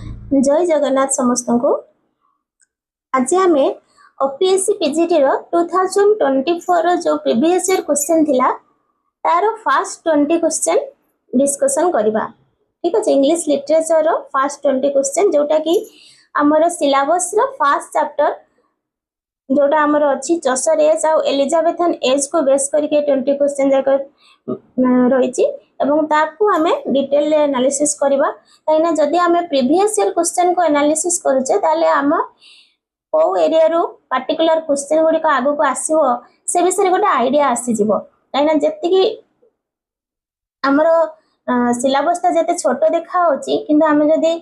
जय जगन्नाथ समस्त को। आज आम ओपीएससी पीजीटी 2024 जो प्रीवियस ईयर क्वेश्चन थिला तार फास्ट 20 क्वेश्चन डिस्कशन करबा। ठीक अच्छे इंग्लिश लिटरेचर रो फास्ट 20 क्वेश्चन जोटा कि आमर सिलेबस रो फास्ट चैप्टर जोटा आमर अच्छी चषर एज आ एलिजाबेथन एज को बेस करके 20 क्वेश्चन जाक रही आम डिटेल एनालिसिस करबा। कहीं जदि आम प्रीवियस ईयर क्वेश्चन को एनालिसिस करूचे ताले आम को एरिया रो पर्टिकुलर क्वेश्चन गुडी को आगो को आसीबो से विषय गोटे आईडिया आसीजिवो। कहीं जति आमर सिलेबस जते छोट देखा होची किंतु आम जदि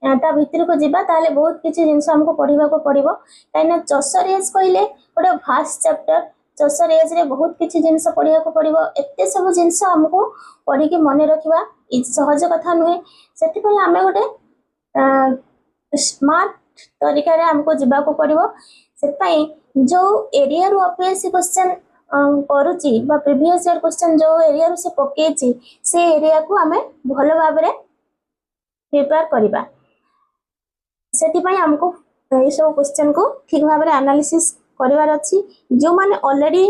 ता भितर को जीवा ताले बहुत किछि जिंस हमको पढ़िबा को पड़िबो। कहीं चषर एज कहले गोटे भास्ट चैप्टर चषर एज रे बहुत किछि जिंस पढ़िया को पड़िबो। एते सब जिंस हमको पढ़ी के मन रखिबा सहज कथा नुहे। सेति पय आमे गोटे स्मार्ट तरीका रे हमको जीवा को पड़िबो। से पय जो एरिया रो ओपीएससी क्वेश्चन करूची बा प्रीवियस ईयर क्वेश्चन जो एरिया रो से पकेची से एरिया को आमे भलो भाबरे प्रिपेयर करबा। सेति पय हमको ए सब क्वेश्चन को ठीक भाबरे एनालिसिस करिवार अछि। जो माने ऑलरेडी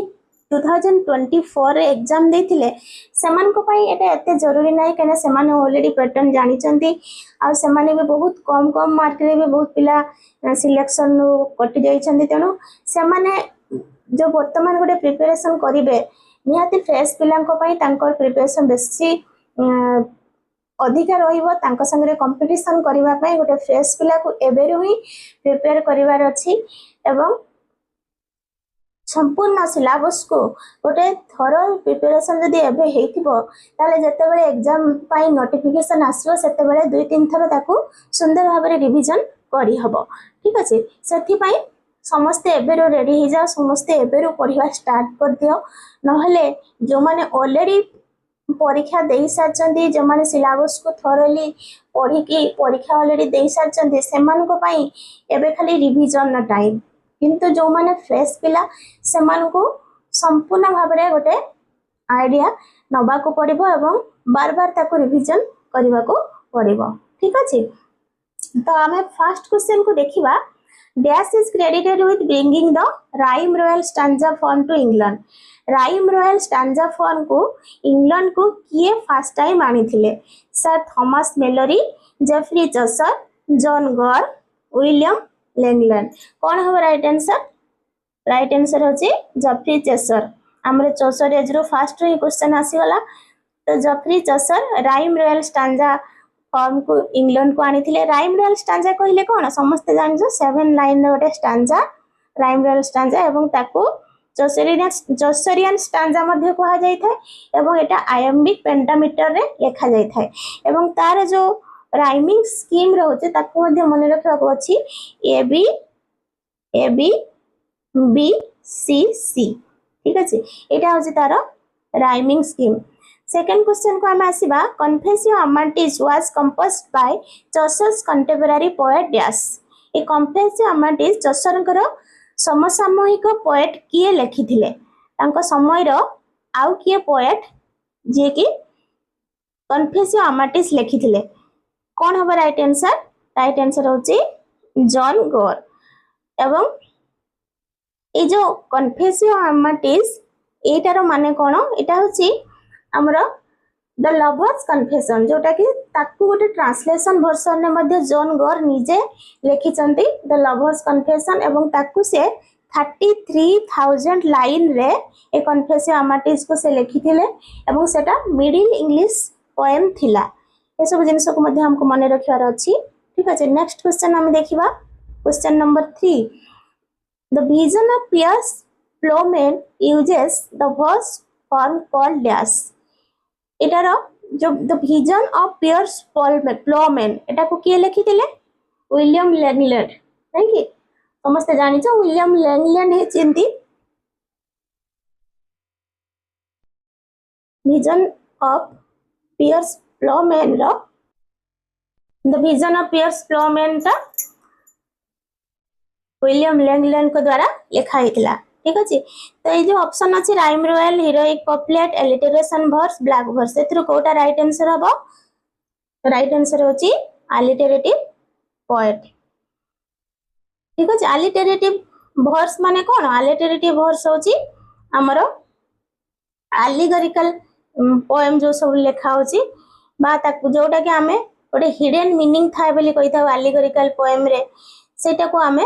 2024 रे एग्जाम देथिले समान को पय एटा एते जरूरी नाही कने समान ऑलरेडी पैटर्न जानि चंती आ समान भी बहुत कम कम मार्क रे भी बहुत पिला सिलेक्शन कटि जाई चंती। तेनु समान जो वर्तमान गोटे प्रिपरेशन करिवे निहाती फ्रेश पिला को पय तांकर प्रिपरेशन बेसी अधिकार रहिबो। तांको संगे कंपटीशन करिवा पय गोटे फ्रेश पिला को एबेरु ही प्रिपेयर करिवार अछि एवं संपूर्ण सिलेबस को गोटे थरो प्रिपरेशन जदि एबे हेतिबो ताले जते बेले एग्जाम पाई नोटिफिकेशन आसीबो सेते बेले 2-3 थरो ताको सुंदर भाबरे रिवीजन करि हबो। ठीक अछि सेथि पय समस्त एबेरु रेडी हो जाओ समस्त एबेरु पढ़िबा स्टार्ट कर दियो। नहले जो माने ऑलरेडी परीक्षा दे सारचंदी जो माने सिलेबस को थरोली पढ़ी की परीक्षा ऑलरेडी दे सारचंदी सेमान को पय एबे खाली रिवीजन टाइम किंतु जो माने फ्रेश पिला सेमान को संपूर्ण भाबरे गोटे आईडिया नबा को पड़िबो एवं बार बार ताको रिवीजन करबा को पड़िबो। ठीक अछि तो आमे फर्स्ट क्वेश्चन को देखिबा। Dash is credited with bringing the rhyme royal stanza form to England. Rhyme royal stanza form को इंग्लैंड को किए फर्स्ट टाइम आनी थिले? Sir Thomas Malory, Geoffrey Chaucer, John Gower, William Langland. कौन हो राइट आंसर? राइट आंसर होची Geoffrey Chaucer. हमरे Chaucer एज रो फर्स्ट रे क्वेश्चन आसी गला तो Geoffrey Chaucer rhyme royal stanza form को इंग्लैंड को आनी थिले। राइम रॉयल स्टैंजा कहले कोन समस्त जानि जो 7 लाइन रे गोटे स्टैंजा राइम रॉयल स्टैंजा एवं ताको चौसरियन स्टैंजा मध्ये कहा जाय थाए एवं एटा आयम्बिक पेंटामीटर रे लिखा जाय थाए एवं तार जो राइमिंग स्कीम रहउचे ताको मध्ये मन रखबा को अछि ए बी बी सी सी। ठीक अछि एटा होछि तार राइमिंग स्कीम। सेकंड क्वेश्चन को हम आसीबा। Confessio Amantis was composed by Chaucer's contemporary poet dash. ए कन्फेसियो अमांटिस चसरकर समसामयिक पोएट किए लिखिथिले? तांको समय रो आउ किए पोएट जे कि कन्फेसियो अमांटिस लिखिथिले? कौन होबा राइट आंसर? राइट आंसर होची जॉन गॉर। एवं ए जो कन्फेसियो अमांटिस एटारो माने कोन? एटा होची हमरो द लवर्स कन्फेशन जोटा कि ताकू गोटे ट्रांसलेशन वर्जन ने मध्ये जॉन गॉर निजे लिखि चंती द लवर्स कन्फेशन एवं ताकू से 33,000 लाइन रे ए कन्फेसियो अमांटिस को से लिखिथिले एवं सेटा मिडिल इंग्लिश पोएम थिला। ए सब जिंस को मध्ये हमको मने रखिवार अछि। ठीक अछि नेक्स्ट क्वेश्चन हम देखिबा। Question number 3। The vision of Piers Plowman uses the verse form called dash. एटारो जो the vision of Piers Plowman एटा को किए लिखिथिले? William Langland. नहीं कि समस्त जानि छ विलियम लैंगलैंड हे चिंती विजन ऑफ पियर्स प्लोमेन रो the vision of Piers Plowman ता विलियम लैंगलैंड को द्वारा लिखा हितला। ठीक अछि तो ये जो ऑप्शन अछि rhyme royal, heroic couplet, alliteration verse, blank verse एथरो कोटा राइट आंसर हबो? राइट आंसर होची अलिटरेटिव पोएट ठीक अछि अलिटरेटिव वर्स माने कोन अलिटरेटिव वर्स होची हमरो एलिगोरिकल पोएम जो सब लिखा होची बा ताकू जोटा कि आमे गोटे हिडन मीनिंग थाए बोली कहिता एलिगोरिकल पोएम रे सेटा को आमे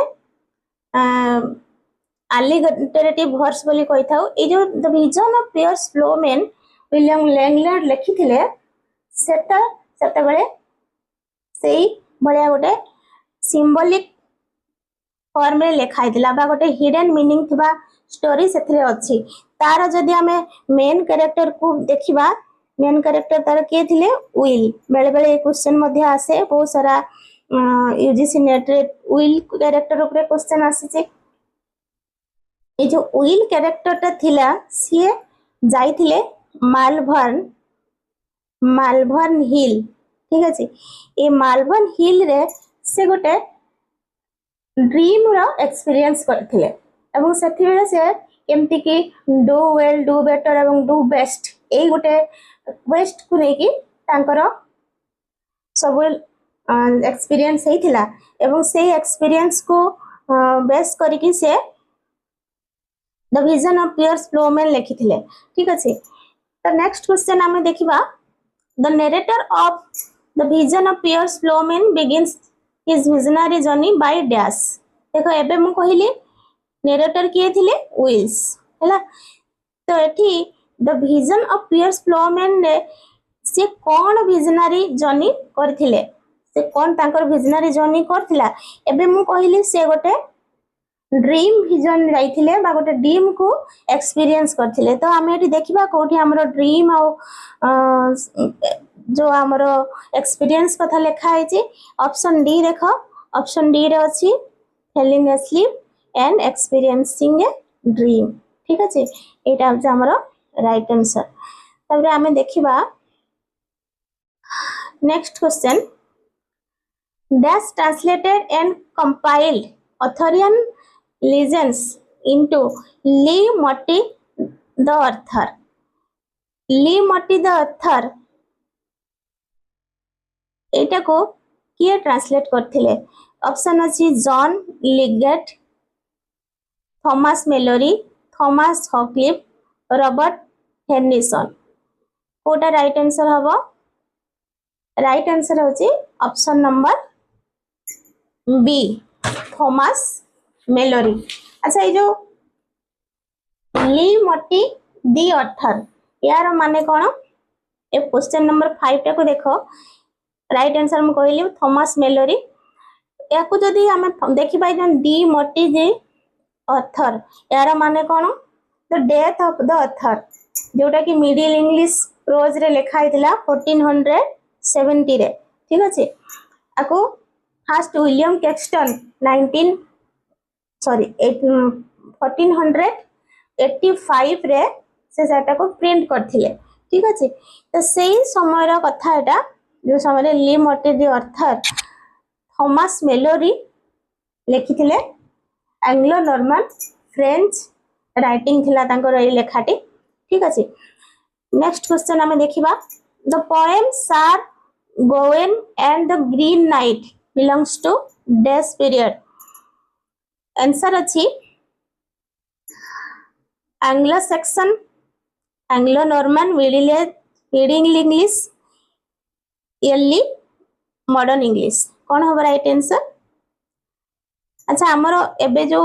अलिटरेटिव वर्स बोली कहिता ए जो the vision of Piers Plowman William Langland लिखिथिले सेटा सेटा बेले सेही भलिया गोटे सिंबॉलिक फॉर्म रे लिखा हैतिला बा गोटे हिडन मीनिंग थिबा स्टोरी सेथिरे अछि तार जदि हमें मेन कैरेक्टर को देखिबा मेन कैरेक्टर तार के थिले विल बेले बेले क्वेश्चन मध्ये आसे बहुत सारा यूजीसी नेट रे विल कैरेक्टर ऊपर क्वेश्चन आसीचे ए जो विल कैरेक्टर ता थिला सिए जाइथिले मालभर्न हिल ठीक अछि ए मालभर्न हिल रे से गोटे ड्रीम रो एक्सपीरियंस करथिले एवं सेथि बेले से केमति कि डू वेल डू बेटर एवं डू बेस्ट ए गोटे बेस्ट को नै कि तांकर सब एक्सपीरियंस हेतिला एवं से एक्सपीरियंस को बेस करिकि से the vision of Piers Plowman लिखिथिले ठीक अछि तो नेक्स्ट क्वेश्चन हमें देखिबा the narrator of the vision of Piers Plowman begins his visionary journey by dash देखो एबे मु कहिली नरेटर किए थिले विल्स हैला तो एठी द विजन ऑफ पियर्स फ्लोमेन ने से कोन विजनरी जर्नी करथिले से कोन तांकर विजनरी जर्नी करथिला एबे मु कहिली से गोटे ड्रीम विजन जाइथिले बा गोटे ड्रीम को एक्सपीरियंस करथिले तो हमें एठी देखिबा कोठी हमरो ड्रीम आ जो हमरो एक्सपीरियंस कथा लिखा है जी ऑप्शन डी देखो ऑप्शन डी रे अछि falling asleep and experiencing a dream ठीक अछि एटा हमरो राइट आंसर तबरे हमें देखिबा next question dash translated and compiled Arthurian legends into Lee Motti the author Lee Motti the author एटा को किए ट्रांसलेट करथिले ऑप्शन अछि John Lydgate Thomas Malory Thomas Hoccleve Robert Henryson कोटा राइट आंसर हबो right answer होची option number B Thomas Malory अच्छा ये जो ली मोटी दी ऑथर यार माने कोन ए क्वेश्चन नंबर 5 टा को देखो राइट आंसर हम कहली थॉमस मेलोरी या को जदी हम देखि पाइ जन दी मोटी दी ऑथर यार माने कोन the death of the author जोटा कि मिडिल इंग्लिश प्रोज रे लिखा हैतिला 1470 रे ठीक अछि आको फर्स्ट विलियम कैक्सटन 1485 रे से सेटा को प्रिंट करथिले ठीक अछि तो सेही समय रा कथा एटा जो समय ली मोटी दी ऑथर थॉमस मेलोरी लिखिथिले एंग्लो नॉर्मन फ्रेंच राइटिंग थिला तांकर ए लेखाटी ठीक अछि नेक्स्ट क्वेश्चन हमें देखिबा the poem Sir Gawain and the Green Knight belongs to dash period answer अछि Anglo Saxon Anglo Norman Middle English early modern English कौन हम राइट आंसर अच्छा हमरो एबे जो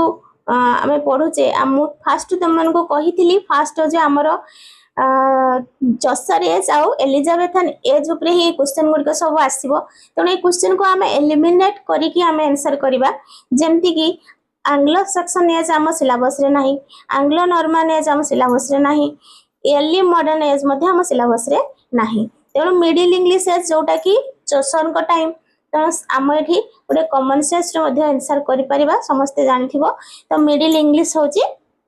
हमें पढुचे हम फास्ट तुमन को कहिथिली फास्ट जे हमरो जसर एज आउ एलिजाबेथन एज ऊपर ही क्वेश्चन गुड सब आसीबो तने ए क्वेश्चन को हमें एलिमिनेट करी कि हमें आंसर करबा जेमति कि आंग्लो सेक्शन एज हम सिलेबस रे नाही आंग्लो नॉर्मन एज हम सिलेबस रे नाही अर्ली मॉडर्न एज मध्ये हम सिलेबस रे नाही तेणु मिडिल इंग्लिश एज जोटा कि जसर को टाइम तेणु आम एठी गोटे कॉमन सेंस रे मध्ये आंसर करि परिबा समस्त जानिथिबो तो मिडिल इंग्लिश होची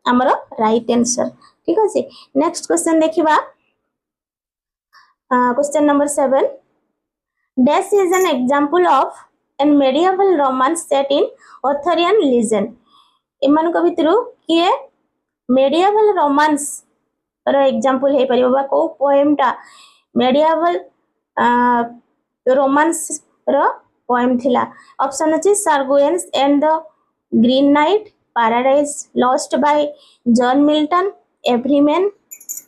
हमरो राइट आंसर ठीक अछि नेक्स्ट क्वेश्चन देखिबा question number 7 dash is an example of an medieval romance set in Arthurian legend इमान को भितरु किए मेडिएवल रोमांस रो एग्जांपल हे परिबो बा को पोएम टा मेडिएवल रोमांस रो पोएम थिला ऑप्शन अछि Sir Gawain and the Green Knight Paradise Lost by John Milton Everyman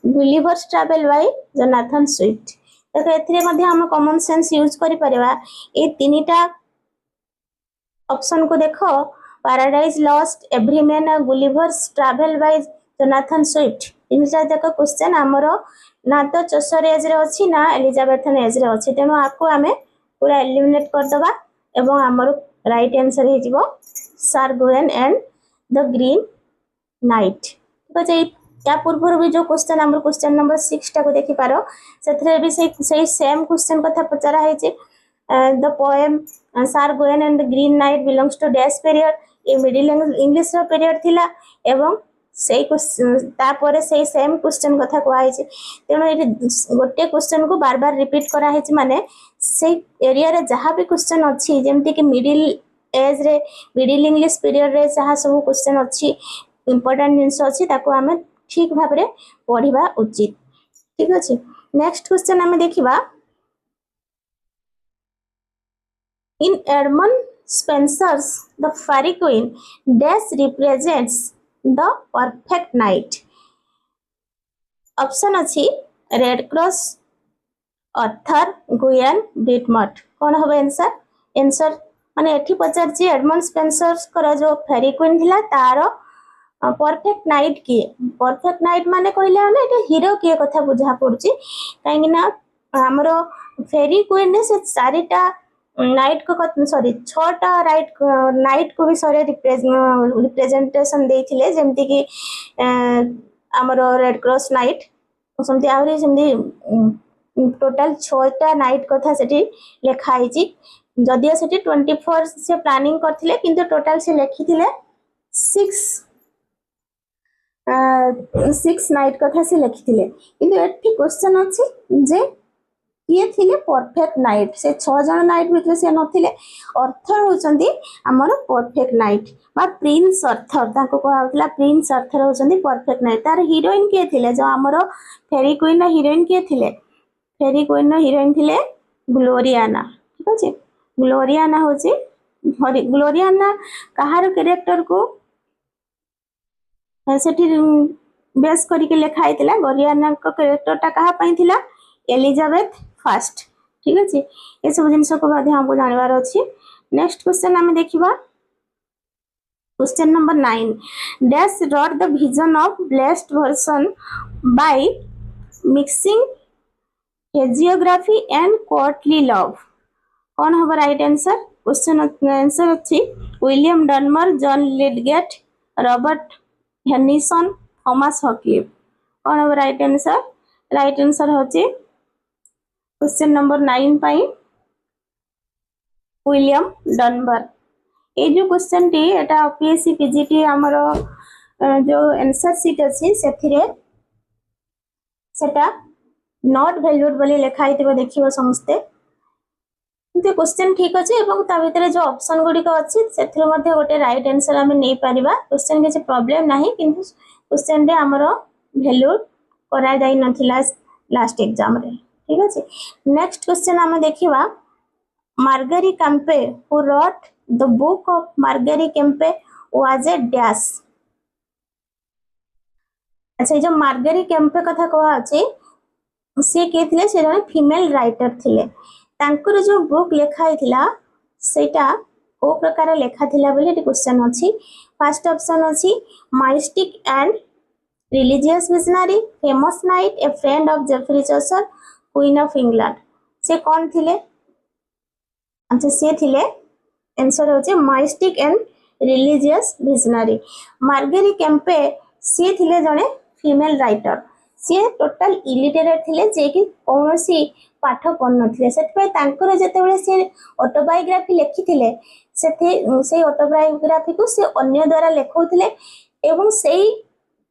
Gulliver's travel by Jonathan Swift देखो एथिरे मध्ये हम कॉमन सेंस यूज करि परिबा ए तीनटा ऑप्शन को देखो पैराडाइज लॉस्ट एवरीमैन और Gulliver's travel by Jonathan Swift तीनटा जाक क्वेश्चन हमरो ना तो चोसर एज रे अछि ना एलिजाबेथन एज रे अछि तेनो आको आमे पूरा एलिमिनेट कर दबा एवं हमरो राइट आंसर हे जिवो सार्गुएन एंड द ग्रीन नाइट तो जे या पूर्व भी जो क्वेश्चन हमर क्वेश्चन नंबर 6 टा को देखि पारो सेथरे भी से सेम क्वेश्चन कथा पचरा है जे the poem Sir Gawain and the Green Knight belongs to dash period ए मिडिल इंग्लिश रो पीरियड थिला एवं से तापर से सेम क्वेश्चन कथा कहै छै तेनो ए गोटे क्वेश्चन को बार बार रिपीट करा है माने से एरिया रे जहां भी क्वेश्चन अछि जेमति कि मिडिल एज रे मिडिल इंग्लिश पीरियड रे जहां सब क्वेश्चन अछि इंपोर्टेंट जिंस अछि ताको हमें ठीक भाव रे पढ़िबा उचित ठीक अछि नेक्स्ट क्वेश्चन हमें देखिबा in Edmund Spenser's the Faerie Queene dash represents the perfect knight option अछि Red Cross Arthur Guyon Britomart कौन हम आंसर आंसर माने एठी पचार छी एडमंड स्पेंसर्स कर जो फेरी क्वीन थिला तार परफेक्ट नाइट किए परफेक्ट नाइट माने कहले हम एटा हीरो किए कथा बुझा पड़ची काहे ना हमरो फेरी क्वीन ने से चारिटा नाइट को सॉरी छटा राइट नाइट को भी सॉरी रिप्रेजेंटेशन देथिले जेमति कि हमरो रेड क्रॉस नाइट समति आउरी समति टोटल 6टा नाइट कथा सेठी लेखा आइची जदिया सेठी 24 से प्लानिंग करथिले किंतु टोटल से लेखिथिले 6 नाइट कथा से लिखिथिले किंतु एठी क्वेश्चन अछि जे किए थिले परफेक्ट नाइट से 6 जण नाइट भितर से नथिले अर्थर होचंदी हमर परफेक्ट नाइट बा प्रिंस अर्थर ताको कहउतला प्रिंस अर्थर होचंदी परफेक्ट नाइट तार हीरोइन के थिले जो हमर फेरी क्वीन हीरोइन के थिले फेरी क्वीन हीरोइन थिले ग्लोरियाना ठीक अछि ग्लोरियाना होची ग्लोरियाना कहार कैरेक्टर को सेठी बेस करके लिखा हैतिला ग्लोरियाना को कैरेक्टर टा कहा पई थिला एलिजाबेथ फर्स्ट ठीक अछि ए सब जिंस को मध्ये हमको जानबार अछि नेक्स्ट क्वेश्चन हम देखिबा question number 9 dash wrote the vision of blessed version by mixing hagiography and courtly love कौन हम राइट आंसर क्वेश्चन आंसर अछि William Dunbar John Lydgate Robert Henryson Thomas Hoccleve कौन हम राइट आंसर होची question number 9 पाई William Dunbar ए जो question टी एटा ओपीएससी पीजीटी हमरो जो आंसर शीट अछि सेथिरे सेटा नॉट वैल्यूड बोली लिखा हितबो देखिबो समस्ते ते क्वेश्चन ठीक अछि एवं ता भितरे जो ऑप्शन गुडी को अछि सेथिरे मध्ये गोटे राइट आंसर हम नै परिबा क्वेश्चन के प्रॉब्लम नाही किंतु क्वेश्चन रे हमरो वैल्यू करा जाई नथिला लास्ट एग्जाम रे ठीक अछि नेक्स्ट क्वेश्चन हम देखिबा Margery Kempe who wrote the book of Margery Kempe was a dash अच्छा जो मार्गेरी कैम्पे कथा कहआ अछि से के थिले से जने फीमेल राइटर थिले तांकर जो बुक लेखा हैतिला सेटा ओ प्रकार लेखा थिला बोली क्वेश्चन अछि फर्स्ट ऑप्शन अछि mystic and religious missionary famous knight a friend of Geoffrey Chaucer queen of England से कौन थिले अच्छा से थिले आंसर होचे mystic and religious missionary Margery Kempe से थिले जने फीमेल राइटर से टोटल इलिटरेट थिले जे कि कोनोसी पाठ पढ नथिले सेतपे तांकर जेतेबेले से ऑटोबायोग्राफी लेखिथिले से ऑटोबायोग्राफी को से अन्य द्वारा लेखौथिले एवं सेई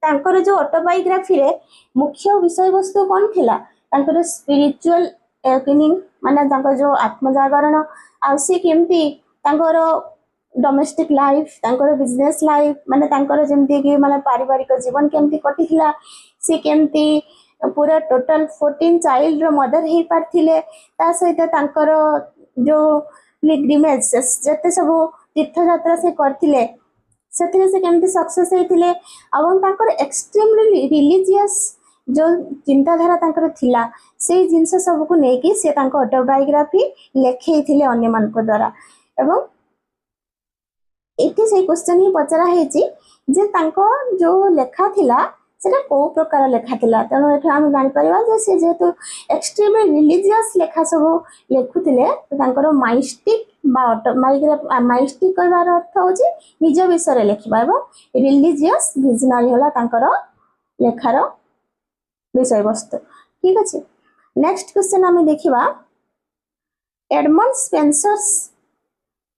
तांकर जो ऑटोबायोग्राफी रे मुख्य विषय वस्तु कोन थिला तांकर स्पिरिचुअल एकिनिंग माने तांकर जो आत्मजागरण आ से केमती तांकर डोमेस्टिक लाइफ तांकर बिजनेस लाइफ माने तांकर जेमती कि माने पारिवारिक जीवन केमती कटिथिला से केमती पूरा टोटल 14 चाइल्ड रो मदर हे पारथिले ता सहित तांकर जो पिलग्रिमेज जते सब तीर्थ यात्रा से करथिले ସେଥିରେ ସେ କେମିତି ସକ୍ସେସ୍ ହେଇଥିଲେ ଏବଂ ତାଙ୍କର ଏକ୍ସଟ୍ରିମଲି ରିଲିଜିୟସ୍ ଯେଉଁ ଚିନ୍ତାଧାରା ତାଙ୍କର ଥିଲା ସେଇ ଜିନିଷ ସବୁକୁ ନେଇକି ସେ ତାଙ୍କ ଅଟୋବାୟୋଗ୍ରାଫି ଲେଖେଇଥିଲେ ଅନ୍ୟମାନଙ୍କ ଦ୍ୱାରା ଏବଂ ଏଠି ସେଇ କ୍ୱେଶ୍ଚନ୍ ହିଁ ପଚରା ହେଇଛି ଯେ ତାଙ୍କ ଯେଉଁ ଲେଖା ଥିଲା ସେଟା କୋଉ ପ୍ରକାର ଲେଖା ଥିଲା ତେଣୁ ଏଠି ଆମେ ଜାଣିପାରିବା ଯେ ସେ ଯେହେତୁ ଏକ୍ସଟ୍ରିମଲି ରିଲିଜିୟସ୍ ଲେଖା ସବୁ ଲେଖୁଥିଲେ ତାଙ୍କର ମାଇଷ୍ଟିକ୍ বা ମାଇଷ୍ଟିକ୍ କହିବାର ଅର୍ଥ ହେଉଛି ନିଜ ବିଷୟରେ ଲେଖିବା ଏବଂ ରିଲିଜିୟସ୍ ଭିଜନାରୀ ହେଲା ତାଙ୍କର ଲେଖାର ବିଷୟବସ୍ତୁ ଠିକ୍ ଅଛି ନେକ୍ସଟ କ୍ୱେଶ୍ଚନ୍ ଆମେ ଦେଖିବା Edmund Spenser's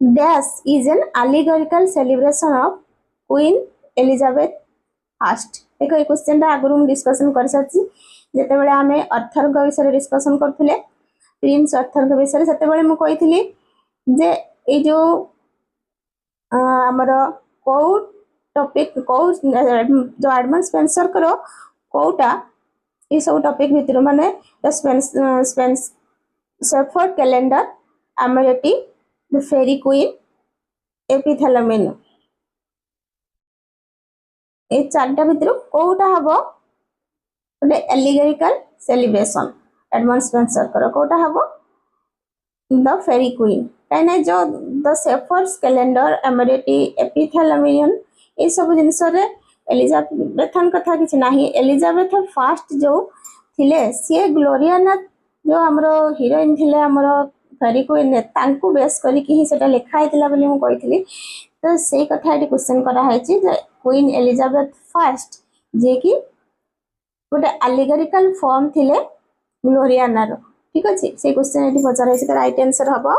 dash is an allegorical celebration of Queen Elizabeth first ଦେଖ এই क्वेश्चनটা ଆଗରୁ ମୁଁ ଡିସ୍କସନ୍ କରିସାରିଛି ଯେତେବେଳେ ଆମେ ଅର୍ଥରଙ୍କ ବିଷୟରେ ଡିସ୍କସନ୍ କରୁଥିଲେ ପ୍ରିନ୍ସ ଅର୍ଥରଙ୍କ ବିଷୟରେ ସେତେବେଳେ ମୁଁ କହିଥିଲି ଯେ ଏଇ ଯେଉଁ ଆମର କୋଉ ଟପିକ୍ କୋଉ ଯେଉଁ ଏଡମଣ୍ଡ ସ୍ପେନ୍ସରଙ୍କର କୋଉଟା ଏସବୁ ଟପିକ୍ ଭିତରୁ ମାନେ ସେଫର୍ଡ କ୍ୟାଲେଣ୍ଡର ଆମେରିଟି ଦ ଫେରି କୁଇନ୍ ଏପିଥେଲମିନ୍ এই চারটা ভিতରୁ কোଉটা হব ଗୋଟେ ଏଲିଗୋରିକାଲ ସେଲିବ୍ରେସନ୍ ଏଡମଣ୍ଡ ସ୍ପେନ୍ସରଙ୍କର କୋଉଟା ହବ ଦ ଫେରି କୁଇନ୍ କାହିଁକିନା ଯେଉଁ ଦ ସେଫର୍ସ କ୍ୟାଲେଣ୍ଡର ଆମେରିଟି ଏପିଥେଲମିନ୍ ଏସବୁ ଜିନିଷରେ ଏଲିଜାବେଥଙ୍କ କଥା କିଛି ନାହିଁ ଏଲିଜାବେଥ ଫାଷ୍ଟ ଯେଉଁ ଥିଲେ ସିଏ ଗ୍ଲୋରିଆନା ଯେଉଁ ଆମର ହିରୋଇନ୍ ଥିଲେ ଆମର ଫେରି କୁଇନ୍ ତାଙ୍କୁ ବେସ୍ କରିକି ହିଁ ସେଟା ଲେଖା ହେଇଥିଲା ବୋଲି ମୁଁ କହିଥିଲି ତ ସେଇ କଥା ଏଠି କ୍ୱେଶ୍ଚନ୍ କରାହେଇଛି ଯେ क्वीन एलिजाबेथ फास्ट जे कि गोटे आलिगोरिकल फॉर्म थिले ग्लोरियाना रो ठीक अछि से क्वेश्चन एटी पचारै छै त राइट आंसर हबो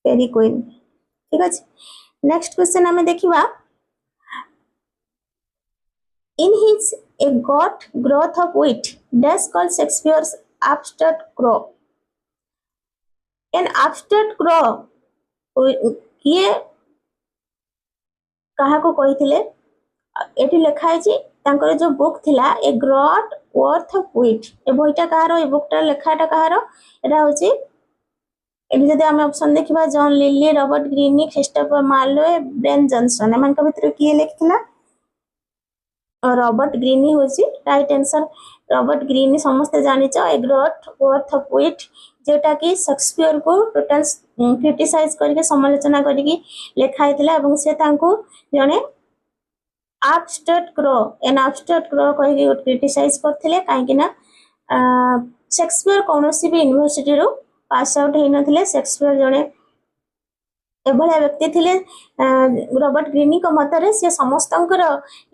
फेरी क्वीन ठीक अछि नेक्स्ट क्वेश्चन हमें देखिबा in his a got growth of wit dash called Shakespeare's abstract crow an abstract crow किए कहा को कही एटी लिखाई तांकर जो बुक थिला ए ग्रॉट वर्थ ऑफ विट ए बहीटा कहार ए बुकटा लेखाटा कहार एटा होची एटी जदि हम ऑप्शन देखिबा John Lyly Robert Greene Christopher Marlowe Ben Jonson एमान का भीतर किए लिखथिला रॉबर्ट ग्रीनी होची राइट आंसर रॉबर्ट ग्रीनी समस्त जानिचो ए ग्रॉट वर्थ ऑफ विट जेटा कि शेक्सपियर को टोटल क्रिटिसाइज करके समालोचना करके लेखा हैतिला एवं से तांको जने abstract crow an abstract crow कहि क्रिटिसाइज करथिले काहे ना शेक्सपियर कोनोसी भी यूनिवर्सिटी रो पास आउट हे नथिले शेक्सपियर जने एभलिया व्यक्ति थिले रॉबर्ट ग्रीनी को मतरे से समस्तंकर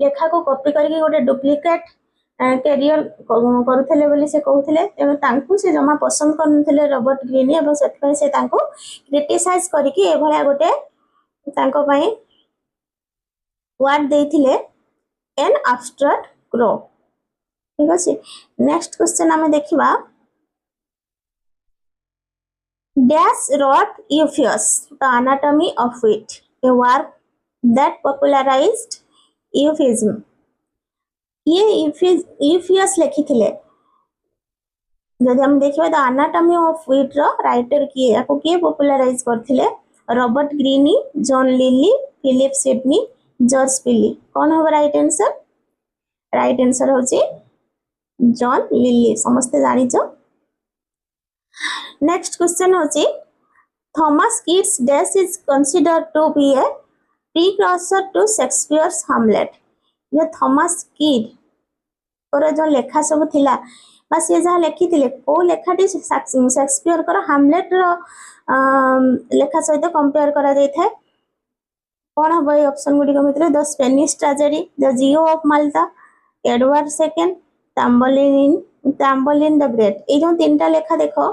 लेखा को कॉपी करके गोटे डुप्लिकेट कैरियर करुଥିଲେ ବୋଲି ସେ କହୁଥିଲେ ଏବଂ ତାଙ୍କୁ ସେ ଜମା ପସନ୍ଦ କରୁନଥିଲେ ରବର୍ଟ ଗ୍ରୀନି ଏବଂ ସେଥିପାଇଁ ସେ ତାଙ୍କୁ କ୍ରିଟିସାଇଜ କରିକି ଏଭଳିଆ ଗୋଟେ ତାଙ୍କ ପାଇଁ ୱାର୍ଡ ଦେଇଥିଲେ ଏନ୍ ଆବଷ୍ଟ୍ରାକ୍ଟ କ୍ରୋ ଠିକ ଅଛି ନେକ୍ସଟ क्वेश्चन ଆମେ ଦେଖିବା dash wrote Euphues the anatomy of wit a work that popularized euphuism ये यूफियस लिखिथिले जदि हम देखिबा द एनाटॉमी ऑफ विट रो राइटर किए याको किए पॉपुलराइज करथिले Robert Greene John Lyly Philip Sidney George Peele कौन हो राइट आंसर होची जॉन लिली समस्त जानिचो नेक्स्ट क्वेश्चन होची Thomas Kyd dash is considered to be a precursor to Shakespeare's Hamlet ये थॉमस किड और जो लेखा सब थिला बस ये जहाँ लिखी थिले को लेखाटी शेक्सपियर कर हैमलेट रो लेखा सहित कंपेयर करा जाय थाए कौन हम ये ऑप्शन गुडी भितर the Spanish tragedy the Jew of Malta Edward second Tamburlaine the great ये जो तीनटा लेखा देखो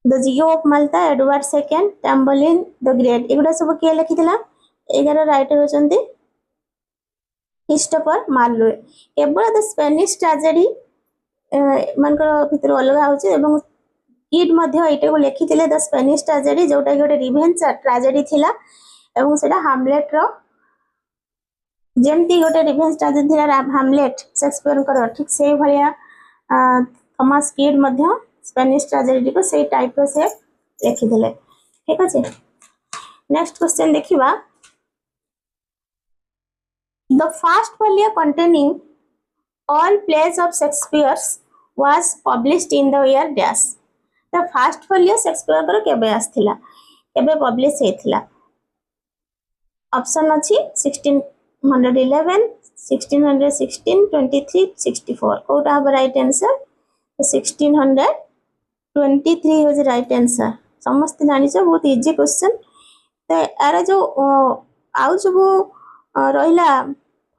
the Jew of Malta Edward second Tamburlaine the great एगुडा सब किए लिखी थिला 11 राइटर होचंती क्रिस्टोफर मार्लोवे केवल द स्पेनिश ट्रेजेडी मानकर भितर अलग होची एवं किड मध्ये एटा को लिखिथिले द स्पेनिश ट्रेजेडी जोटा गोटे रिवेंज ट्रेजेडी थिला एवं सेटा हैमलेट रो जेमती गोटे रिवेंज ट्रेजेडी थिला हैमलेट शेक्सपियर कर ठीक से भलिया थॉमस किड मध्ये स्पेनिश ट्रेजेडी को से टाइप रो से लिखिदेले ठीक अच्छे। नेक्स्ट क्वेश्चन देखिबा the first folio containing all plays of Shakespeare's was published in the year dash। The first folio Shakespeare को केबे आस्थिला केबे पब्लिश हेथिला ऑप्शन अछि 1611 1616 23 64 कोटा हबो राइट आंसर 1623 हो राइट आंसर समस्त जानि छ बहुत इजी क्वेश्चन। तो यार जो आउ सब रहिला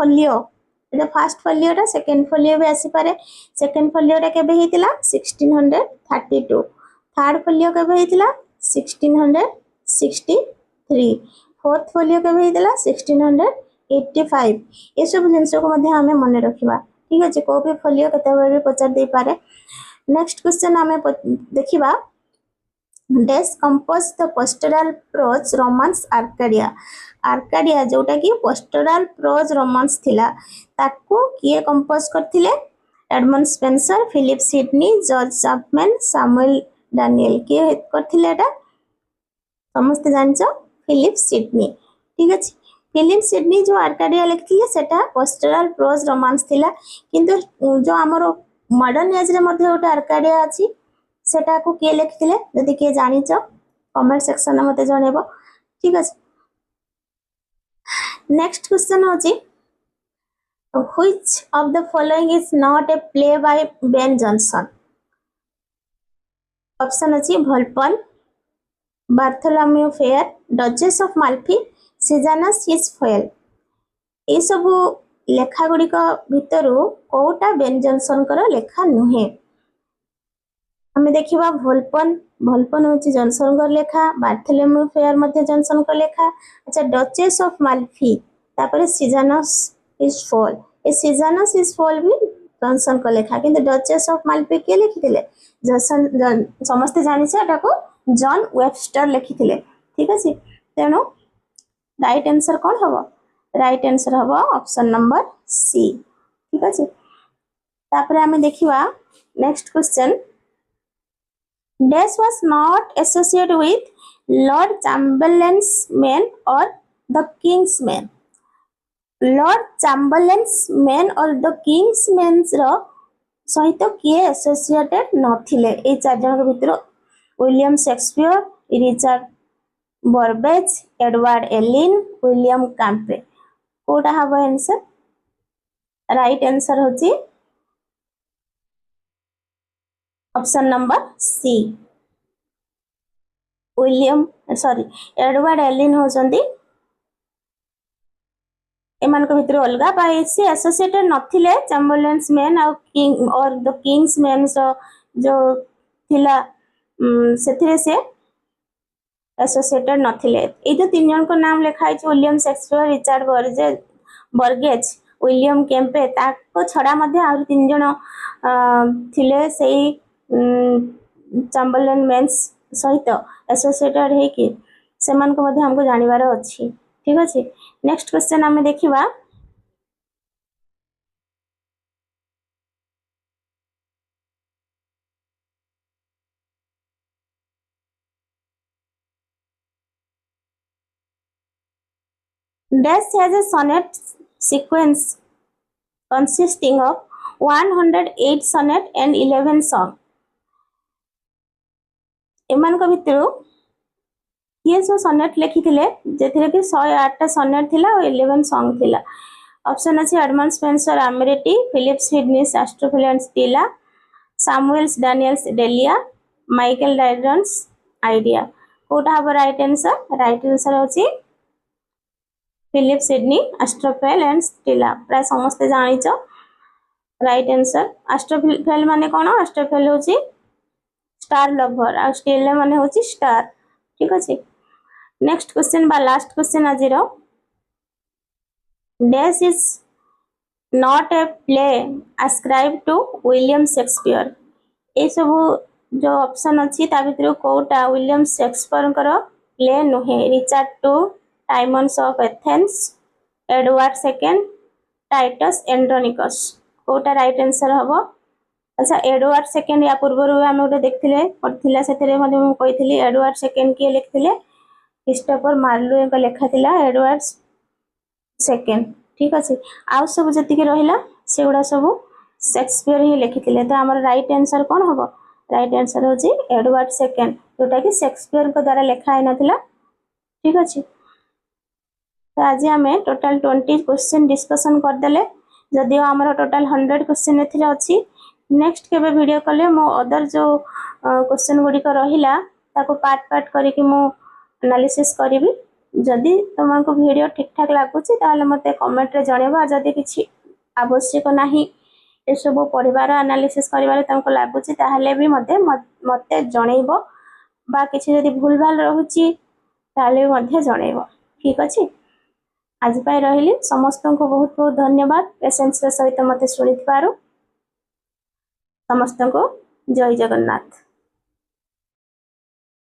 फोलियो एटा फर्स्ट फोलियोटा सेकंड फोलियो भी आसी पारे। सेकंड फोलियोटा केबे हेतिला 1632 थर्ड फोलियो केबे हेतिला 1663 फोर्थ फोलियो केबे हेतिला 1685 ये सब जिंस को मध्ये हमें मन रखिबा ठीक अछि। को भी फोलियो केते भी पचार दे पारे। नेक्स्ट क्वेश्चन हमें देखिबा Dash composed the pastoral prose romance Arcadia। Arcadia जोटा कि pastoral prose romance थिला ताको किए कंपोज करथिले Edmund Spenser Philip Sidney George Chapman Samuel Daniel किए करथिले एटा समस्त जानछो फिलिप सिडनी ठीक अछि। फिलिप सिडनी जो आर्काडिया लिखथिले सेटा pastoral prose romance थिला किंतु जो हमरो मॉडर्न एज रे मध्ये ओटा आर्काडिया अछि सेटा को के लिखथिले जदि के जानि छ कमेंट सेक्शन में मते जणेबो ठीक अछि। नेक्स्ट क्वेश्चन होची which of the following is not a play by Ben Jonson। Option अछि Volpone Bartholomew Fair Duchess of Malfi Sejanus his fall ए सब लेखा गुड़िक भितरु कोटा बेन जॉनसन कर लेखा नुहे हमें देखिबा वोल्पन वोल्पन होची जॉनसन कर लेखा बार्थोलोम्यू फेयर मध्ये जॉनसन कर लेखा। अच्छा डचेस ऑफ माल्फी तापर सिजानस हिज फोल ए सिजानस हिज फोल भी जॉनसन कर लेखा किंतु डचेस ऑफ माल्फी के लिखिथिले जॉनसन समस्त जानि छ एटा को जॉन वेबस्टर लिखिथिले ठीक अछि। तेनो राइट आंसर कोन हबो राइट आंसर हबो ऑप्शन नंबर सी ठीक अछि। तापर हमें देखिबा next question Dash was not associated with Lord Chamberlain's men or the King's men। Lord Chamberlain's men or the King's men रो सहित किए एसोसिएटेड नथिले ए चार जन भितर William Shakespeare Richard Burbage Edward Alleyn William Kempe कोटा हबो आंसर राइट आंसर होची option number C William sorry Edward Alleyn होचंदी एमान को भितर अलगा बाय से एसोसिएटेड नथिले Chamberlain's men or King or the King's men जो थिला सेथिरे से एसोसिएटेड नथिले ए जो तीन जन को नाम लिखा है विलियम शेक्सपियर रिचर्ड बर्गेज विलियम कैम्पे ताको छडा मध्ये और तीन जन थिले सेही चैम्बरलेन मेंस सहित एसोसिएटेड है कि सेमान को मध्ये हमको जानिबार अछि ठीक अछि। नेक्स्ट क्वेश्चन हमें देखिबा Dash has a sonnet sequence consisting of 108 sonnet and 11 song। एमान को भितरु ये सो सनेट लिखिथिले जेथिरे कि 108 टा सनेट थिला और 11 सॉन्ग थिला। ऑप्शन अछि Edmund Spenser Amoretti Philip Sidney Astrophil and Stella Samuel's Daniel's Delia Michael Drayton's Idea कोटा हबो राइट आंसर होची फिलिप सिडनी एस्ट्रोफिलेंस टीला प्राय समस्त जानिच राइट आंसर। एस्ट्रोफिल माने कोन एस्ट्रोफिल होची स्टार लवर और स्टीला माने होची स्टार ठीक अछि। नेक्स्ट क्वेश्चन बा लास्ट क्वेश्चन आजिरो Dash is not a play ascribed to William Shakespeare ए सब जो ऑप्शन अछि ता भितर कोटा विलियम शेक्सपियर कर प्ले नहे Richard two Timon's of Athens Edward second Titus Andronicus कोटा राइट आंसर हबो अच्छा एडवार्ड सेकेंड या पूर्व आम गोटे देखते पढ़ा से कही एडवार्ड सेकेंड किए लिखते क्रिस्टोफर मार्लोवे लेखा था एडवार्ड सेकेंड ठीक अच्छे आउ सब जी रहा से गुड़ा सब शेक्सपियर ही लिखी तो आम राइट आंसर कौन हम राइट आंसर हूँ एडवार्ड सेकेंड जोटा कि शेक्सपियर द्वारा लिखाई नाला ठीक अच्छे तो आज आम टोटाल 20 क्वेश्चन डिस्कसन करदे जदि आमर टोटाल 100 क्वेश्चन अच्छी नेक्स्ट केबे वीडियो कले मो अदर जो क्वेश्चन गुड़िक रहा पार्ट पार्ट करके मो एनालिसिस करी जदि तुमको वीडियो ठीक ठाक लगुच मत कमेंट रे जनइबा जदि किसी आवश्यक नहीं ये सब पढ़ार एनालिसिस कर तुमको लगुच भी मत जनइब बा किसी जदि भूल भाल रोचे जनइब ठीक अच्छे आज रही समस्त को बहुत बहुत धन्यवाद पेशेंस सहित मत शुणी समस्त को जय जगन्नाथ।